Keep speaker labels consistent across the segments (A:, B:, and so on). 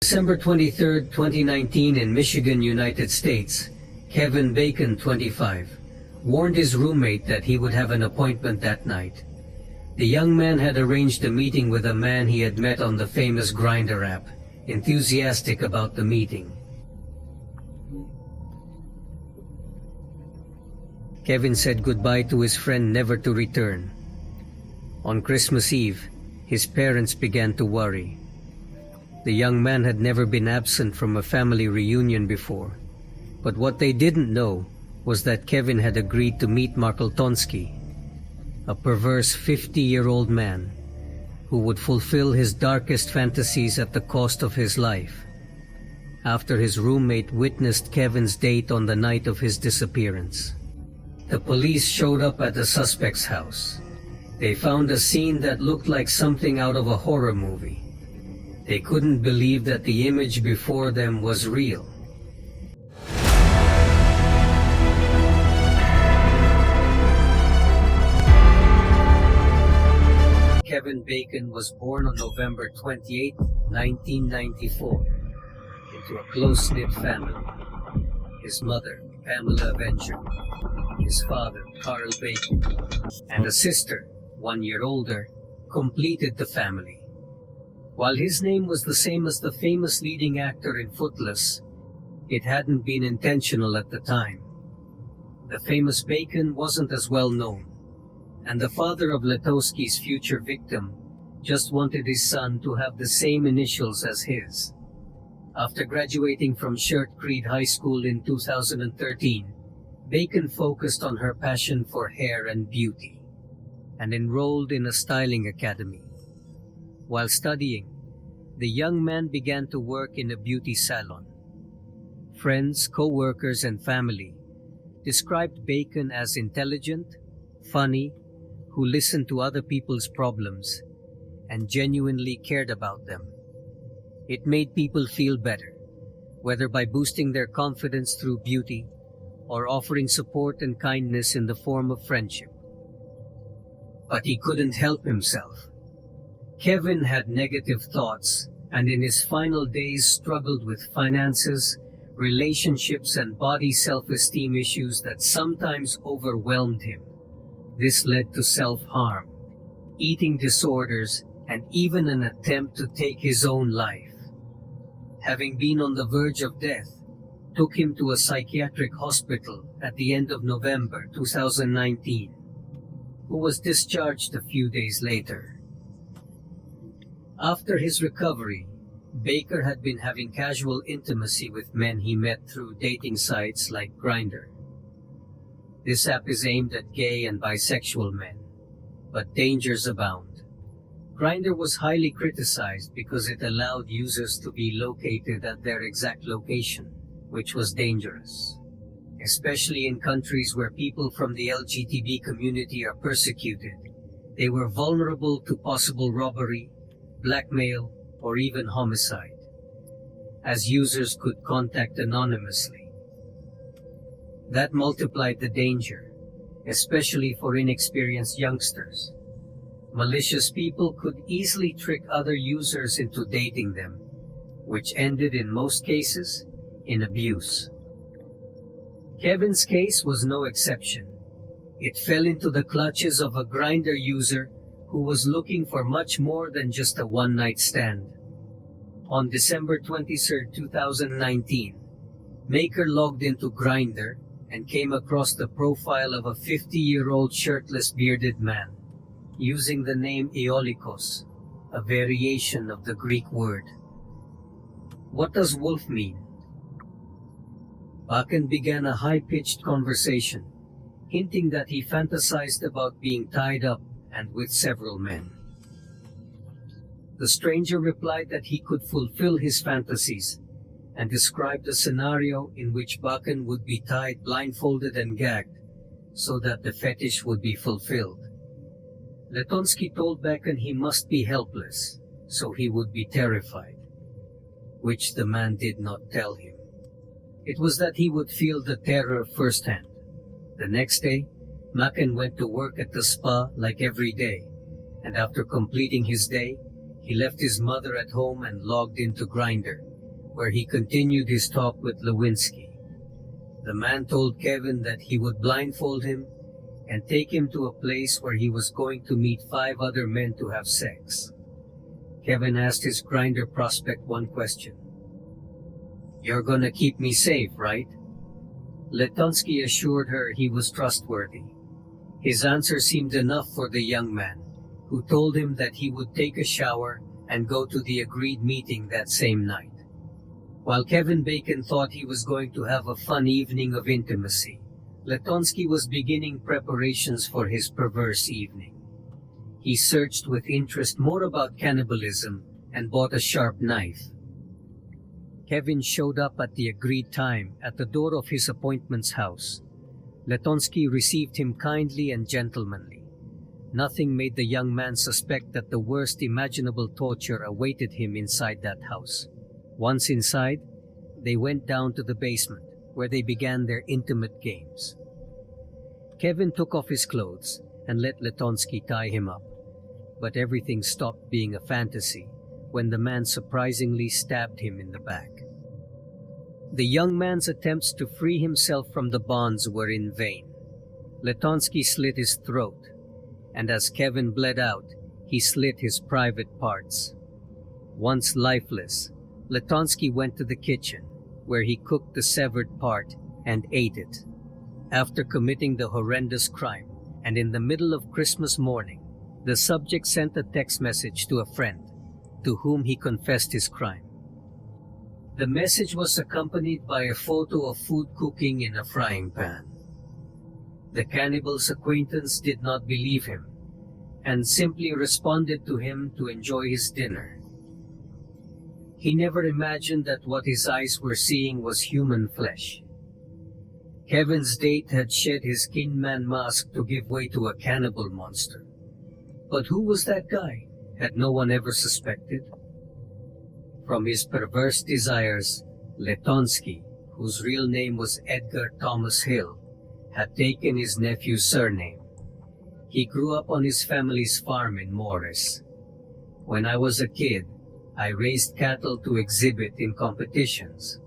A: December 23, 2019 in Michigan, United States, Kevin Bacon, 25, warned his roommate that he would have an appointment that night. The young man had arranged a meeting with a man he had met on the famous Grindr app, enthusiastic about the meeting. Kevin said goodbye to his friend never to return. On Christmas Eve, his parents began to worry. The young man had never been absent from a family reunion before, but what they didn't know was that Kevin had agreed to meet Mark Latunski, a perverse 50-year-old man who would fulfill his darkest fantasies at the cost of his life, after his roommate witnessed Kevin's date on the night of his disappearance. The police showed up at the suspect's house. They found a scene that looked like something out of a horror movie. They couldn't believe that the image before them was real. Kevin Bacon was born on November 28, 1994, into a close-knit family. His mother, Pamela Avenger, his father, Carl Bacon, and a sister, 1 year older, completed the family. While his name was the same as the famous leading actor in Footloose, it hadn't been intentional at the time. The famous Bacon wasn't as well known, and the father of Latunski's future victim just wanted his son to have the same initials as his. After graduating from Shirt Creek High School in 2013, Bacon focused on her passion for hair and beauty, and enrolled in a styling academy. While studying, the young man began to work in a beauty salon. Friends, co-workers, and family described Bacon as intelligent, funny, who listened to other people's problems, and genuinely cared about them. It made people feel better, whether by boosting their confidence through beauty or offering support and kindness in the form of friendship. But he couldn't help himself. Kevin had negative thoughts, and in his final days struggled with finances, relationships, and body self-esteem issues that sometimes overwhelmed him. This led to self-harm, eating disorders, and even an attempt to take his own life. Having been on the verge of death, took him to a psychiatric hospital at the end of November 2019, who was discharged a few days later. After his recovery, Baker had been having casual intimacy with men he met through dating sites like Grindr. This app is aimed at gay and bisexual men, but dangers abound. Grindr was highly criticized because it allowed users to be located at their exact location, which was dangerous, especially in countries where people from the LGBT community are persecuted. They were vulnerable to possible robbery, blackmail, or even homicide, as users could contact anonymously. That multiplied the danger, especially for inexperienced youngsters. Malicious people could easily trick other users into dating them, which ended in most cases in abuse. Kevin's case was no exception. It fell into the clutches of a Grindr user who was looking for much more than just a one-night stand. On December 23, 2019, Maker logged into Grindr and came across the profile of a 50-year-old shirtless bearded man, using the name Eolikos, a variation of the Greek word. What does wolf mean? Bacon began a high-pitched conversation, hinting that he fantasized about being tied up and with several men. The stranger replied that he could fulfill his fantasies and described a scenario in which Bacon would be tied blindfolded and gagged so that the fetish would be fulfilled. Latunski told Bacon he must be helpless, so he would be terrified, which the man did not tell him. It was that he would feel the terror firsthand. The next day, Bacon went to work at the spa like every day, and after completing his day, he left his mother at home and logged into Grindr, where he continued his talk with Lewinsky. The man told Kevin that he would blindfold him and take him to a place where he was going to meet 5 other men to have sex. Kevin asked his Grindr prospect one question. "You're gonna keep me safe, right?" Latunski assured her he was trustworthy. His answer seemed enough for the young man, who told him that he would take a shower and go to the agreed meeting that same night. While Kevin Bacon thought he was going to have a fun evening of intimacy, Latunski was beginning preparations for his perverse evening. He searched with interest more about cannibalism and bought a sharp knife. Kevin showed up at the agreed time at the door of his appointment's house. Latunski received him kindly and gentlemanly. Nothing made the young man suspect that the worst imaginable torture awaited him inside that house. Once inside, they went down to the basement, where they began their intimate games. Kevin took off his clothes and let Latunski tie him up, but everything stopped being a fantasy when the man surprisingly stabbed him in the back. The young man's attempts to free himself from the bonds were in vain. Latunski slit his throat, and as Kevin bled out, he slit his private parts. Once lifeless, Latunski went to the kitchen, where he cooked the severed part and ate it. After committing the horrendous crime, and in the middle of Christmas morning, the subject sent a text message to a friend, to whom he confessed his crime. The message was accompanied by a photo of food cooking in a frying pan. The cannibal's acquaintance did not believe him, and simply responded to him to enjoy his dinner. He never imagined that what his eyes were seeing was human flesh. Kevin's date had shed his Kingman mask to give way to a cannibal monster. But who was that guy? Had no one ever suspected? From his perverse desires, Latunski, whose real name was Edgar Thomas Hill, had taken his nephew's surname. He grew up on his family's farm in Morris. "When I was a kid, I raised cattle to exhibit in competitions."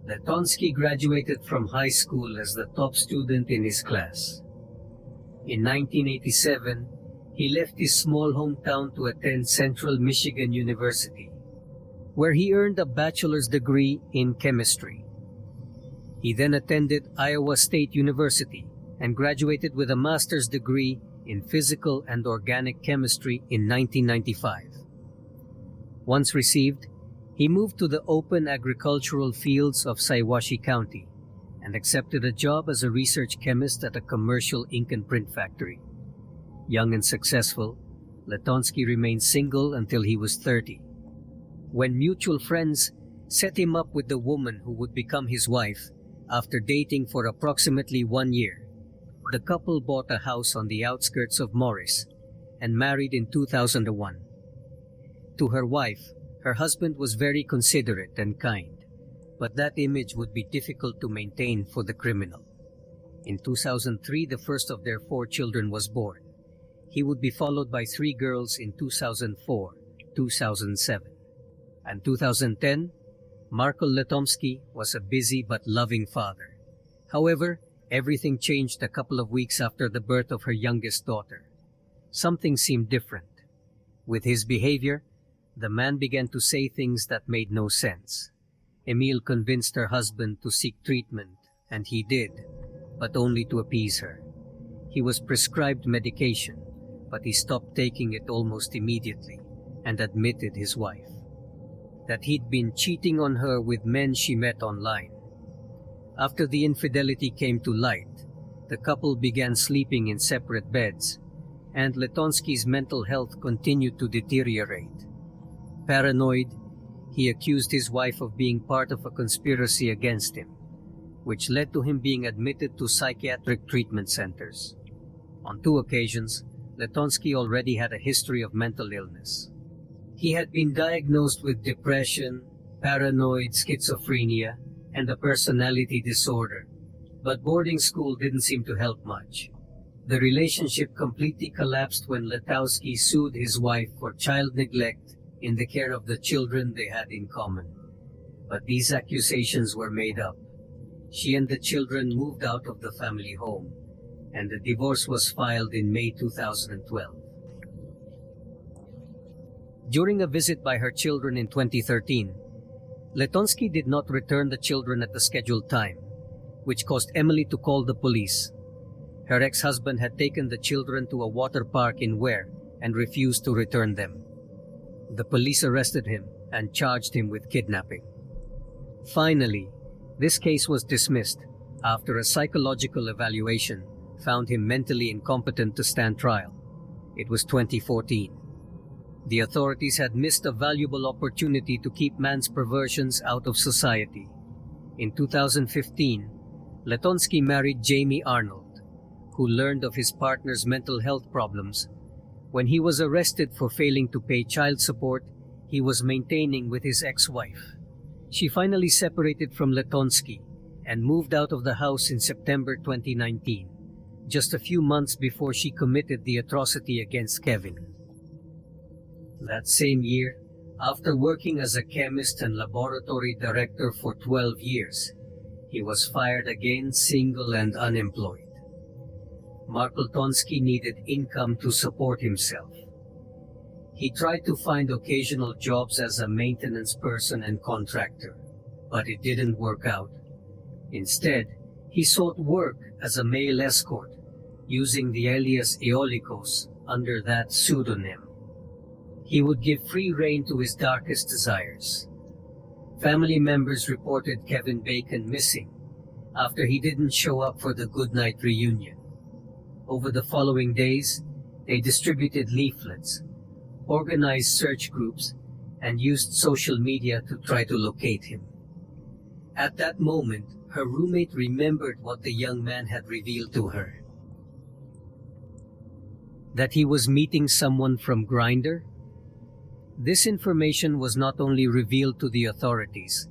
A: Latunski graduated from high school as the top student in his class. In 1987, he left his small hometown to attend Central Michigan University, where he earned a bachelor's degree in chemistry. He then attended Iowa State University and graduated with a master's degree in physical and organic chemistry in 1995. Once received, he moved to the open agricultural fields of Siwashi County and accepted a job as a research chemist at a commercial ink and print factory. Young and successful, Latunski remained single until he was 30. When mutual friends set him up with the woman who would become his wife after dating for approximately 1 year, the couple bought a house on the outskirts of Morris and married in 2001. To her wife, her husband was very considerate and kind, but that image would be difficult to maintain for the criminal. In 2003, the first of their 4 children was born. He would be followed by 3 girls in 2004, 2007. And 2010, Marko Latunski was a busy but loving father. However, everything changed a couple of weeks after the birth of her youngest daughter. Something seemed different. With his behavior, the man began to say things that made no sense. Emile convinced her husband to seek treatment, and he did, but only to appease her. He was prescribed medication, but he stopped taking it almost immediately and admitted his wife that he'd been cheating on her with men she met online. After the infidelity came to light, the couple began sleeping in separate beds, and Latunski's mental health continued to deteriorate. Paranoid, he accused his wife of being part of a conspiracy against him, which led to him being admitted to psychiatric treatment centers. On 2 occasions, Latunski already had a history of mental illness. He had been diagnosed with depression, paranoid schizophrenia, and a personality disorder, but boarding school didn't seem to help much. The relationship completely collapsed when Latunski sued his wife for child neglect in the care of the children they had in common. But these accusations were made up. She and the children moved out of the family home, and the divorce was filed in May 2012. During a visit by her children in 2013, Latunski did not return the children at the scheduled time, which caused Emily to call the police. Her ex-husband had taken the children to a water park in Ware and refused to return them. The police arrested him and charged him with kidnapping. Finally, this case was dismissed after a psychological evaluation found him mentally incompetent to stand trial. It was 2014. The authorities had missed a valuable opportunity to keep man's perversions out of society. In 2015, Latunski married Jamie Arnold, who learned of his partner's mental health problems. When he was arrested for failing to pay child support he was maintaining with his ex-wife. She finally separated from Latunski and moved out of the house in September 2019, just a few months before she committed the atrocity against Kevin. That same year, after working as a chemist and laboratory director for 12 years, he was fired again, single and unemployed. Mark Latunski needed income to support himself. He tried to find occasional jobs as a maintenance person and contractor, but it didn't work out. Instead, he sought work as a male escort, using the alias Eolikos under that pseudonym. He would give free rein to his darkest desires. Family members reported Kevin Bacon missing after he didn't show up for the goodnight reunion. Over the following days, they distributed leaflets, organized search groups, and used social media to try to locate him. At that moment, her roommate remembered what the young man had revealed to her. That he was meeting someone from Grindr? This information was not only revealed to the authorities,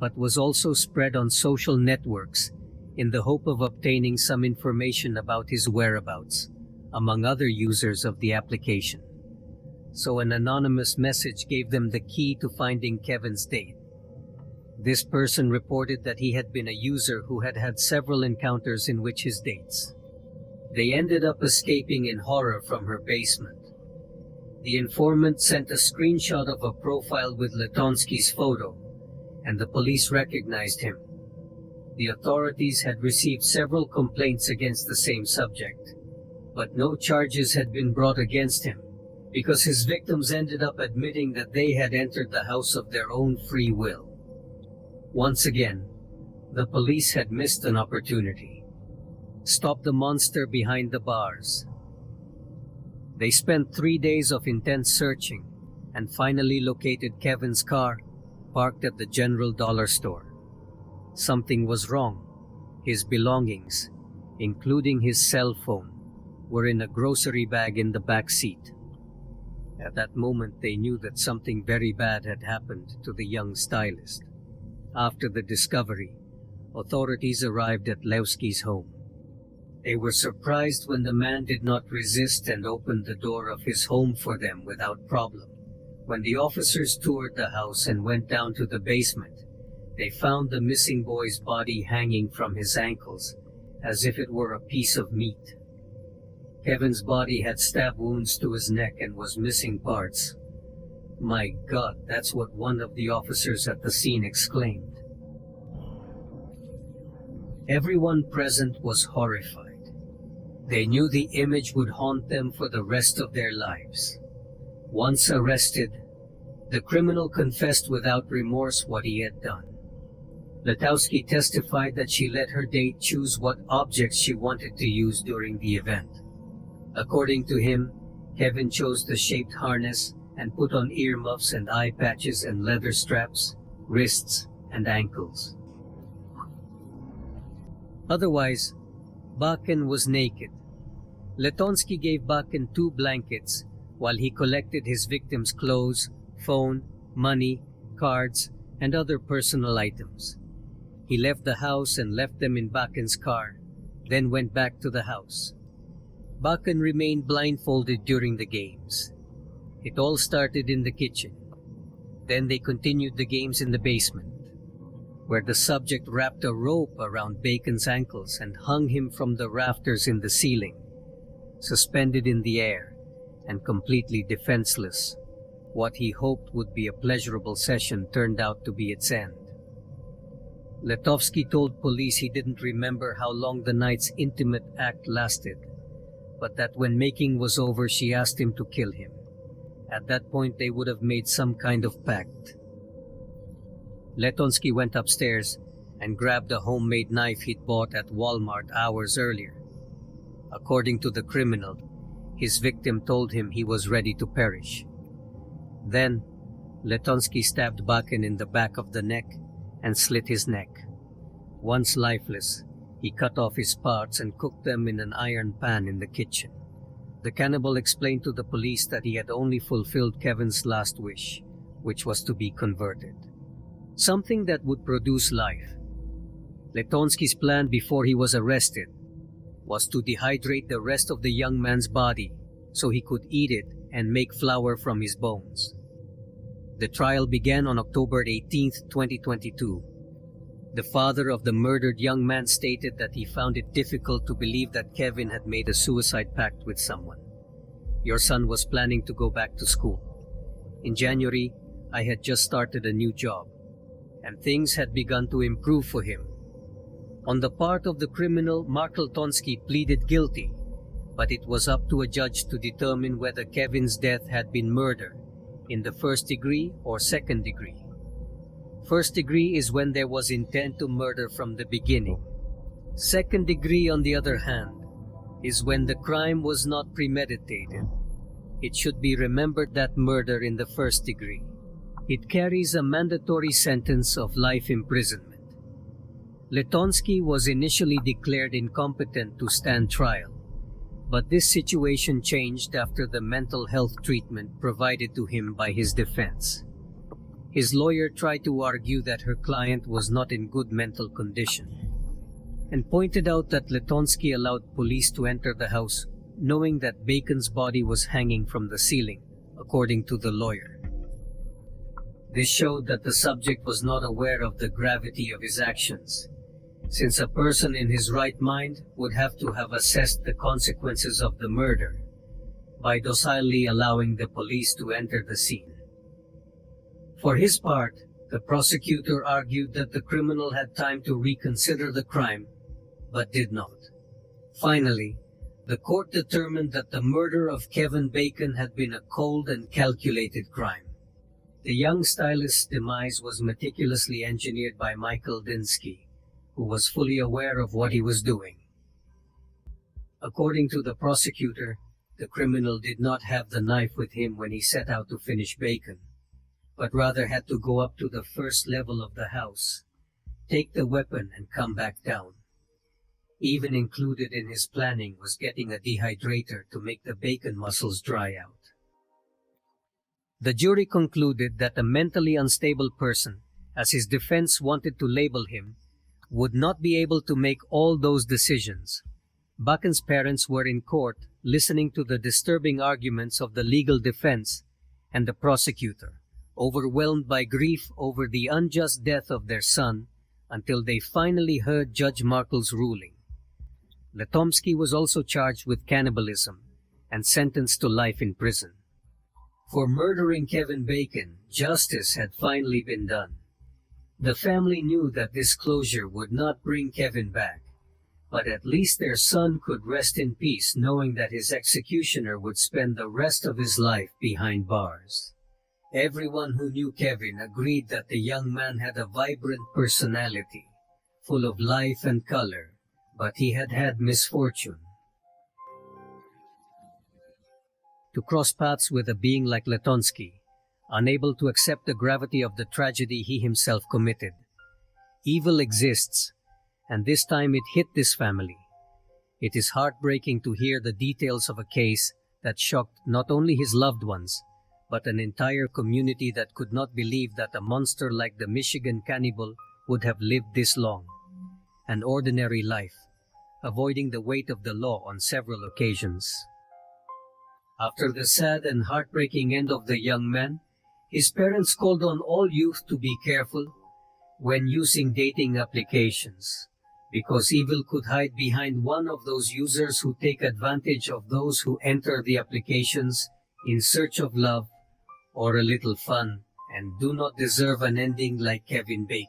A: but was also spread on social networks in the hope of obtaining some information about his whereabouts, among other users of the application. So an anonymous message gave them the key to finding Kevin's date. This person reported that he had been a user who had had several encounters in which his dates. They ended up escaping in horror from her basement. The informant sent a screenshot of a profile with Latunski's photo, and the police recognized him. The authorities had received several complaints against the same subject, but no charges had been brought against him because his victims ended up admitting that they had entered the house of their own free will. Once again, the police had missed an opportunity. Stop the monster behind the bars. They spent 3 days of intense searching and finally located Kevin's car parked at the General Dollar Store. Something was wrong. His belongings, including his cell phone, were in a grocery bag in the back seat. At that moment, they knew that something very bad had happened to the young stylist. After the discovery, authorities arrived at Lewski's home. They were surprised when the man did not resist and opened the door of his home for them without problem. When the officers toured the house and went down to the basement, they found the missing boy's body hanging from his ankles, as if it were a piece of meat. Kevin's body had stab wounds to his neck and was missing parts. "My God," that's what one of the officers at the scene exclaimed. Everyone present was horrified. They knew the image would haunt them for the rest of their lives. Once arrested, the criminal confessed without remorse what he had done. Latunski testified that she let her date choose what objects she wanted to use during the event. According to him, Kevin chose the shaped harness and put on earmuffs and eye patches and leather straps, wrists, and ankles. Otherwise, Bakken was naked. Latunski gave Bakken 2 blankets while he collected his victim's clothes, phone, money, cards, and other personal items. He left the house and left them in Bakken's car, then went back to the house. Bakken remained blindfolded during the games. It all started in the kitchen. Then they continued the games in the basement. where the subject wrapped a rope around Bacon's ankles and hung him from the rafters in the ceiling. Suspended in the air and completely defenseless, what he hoped would be a pleasurable session turned out to be its end. Latunski told police he didn't remember how long the night's intimate act lasted, but that when making was over, she asked him to kill him. At that point, they would have made some kind of pact. Latunski went upstairs and grabbed a homemade knife he'd bought at Walmart hours earlier. According to the criminal, his victim told him he was ready to perish. Then, Latunski stabbed Bacon in the back of the neck and slit his neck. Once lifeless, he cut off his parts and cooked them in an iron pan in the kitchen. The cannibal explained to the police that he had only fulfilled Kevin's last wish, which was to be converted. Something that would produce life. Latunski's plan before he was arrested was to dehydrate the rest of the young man's body so he could eat it and make flour from his bones. The trial began on October 18, 2022. The father of the murdered young man stated that he found it difficult to believe that Kevin had made a suicide pact with someone. Your son was planning to go back to school. In January, I had just started a new job, and things had begun to improve for him. On the part of the criminal, Mark Latunski pleaded guilty, but it was up to a judge to determine whether Kevin's death had been murder in the first degree or second degree. First degree is when there was intent to murder from the beginning. Second degree, on the other hand, is when the crime was not premeditated. It should be remembered that murder in the first degree, it carries a mandatory sentence of life imprisonment. Latunski was initially declared incompetent to stand trial, but this situation changed after the mental health treatment provided to him by his defense. His lawyer tried to argue that her client was not in good mental condition, and pointed out that Latunski allowed police to enter the house knowing that Bacon's body was hanging from the ceiling, according to the lawyer. This showed that the subject was not aware of the gravity of his actions, since a person in his right mind would have to have assessed the consequences of the murder by docilely allowing the police to enter the scene. For his part, the prosecutor argued that the criminal had time to reconsider the crime, but did not. Finally, the court determined that the murder of Kevin Bacon had been a cold and calculated crime. The young stylist's demise was meticulously engineered by Michael Dinsky, who was fully aware of what he was doing. According to the prosecutor, the criminal did not have the knife with him when he set out to finish Bacon, but rather had to go up to the first level of the house, take the weapon and come back down. Even included in his planning was getting a dehydrator to make the bacon muscles dry out. The jury concluded that a mentally unstable person, as his defense wanted to label him, would not be able to make all those decisions. Bacon's parents were in court listening to the disturbing arguments of the legal defense and the prosecutor, overwhelmed by grief over the unjust death of their son, until they finally heard Judge Markle's ruling. Latunski was also charged with cannibalism and sentenced to life in prison. For murdering Kevin Bacon, justice had finally been done. The family knew that this closure would not bring Kevin back, but at least their son could rest in peace knowing that his executioner would spend the rest of his life behind bars. Everyone who knew Kevin agreed that the young man had a vibrant personality, full of life and color, but he had had misfortune. To cross paths with a being like Latunski, unable to accept the gravity of the tragedy he himself committed. Evil exists, and this time it hit this family. It is heartbreaking to hear the details of a case that shocked not only his loved ones, but an entire community that could not believe that a monster like the Michigan Cannibal would have lived this long. An ordinary life, avoiding the weight of the law on several occasions. After the sad and heartbreaking end of the young man, his parents called on all youth to be careful, when using dating applications, because evil could hide behind one of those users who take advantage of those who enter the applications in search of love or a little fun and do not deserve an ending like Kevin Bacon.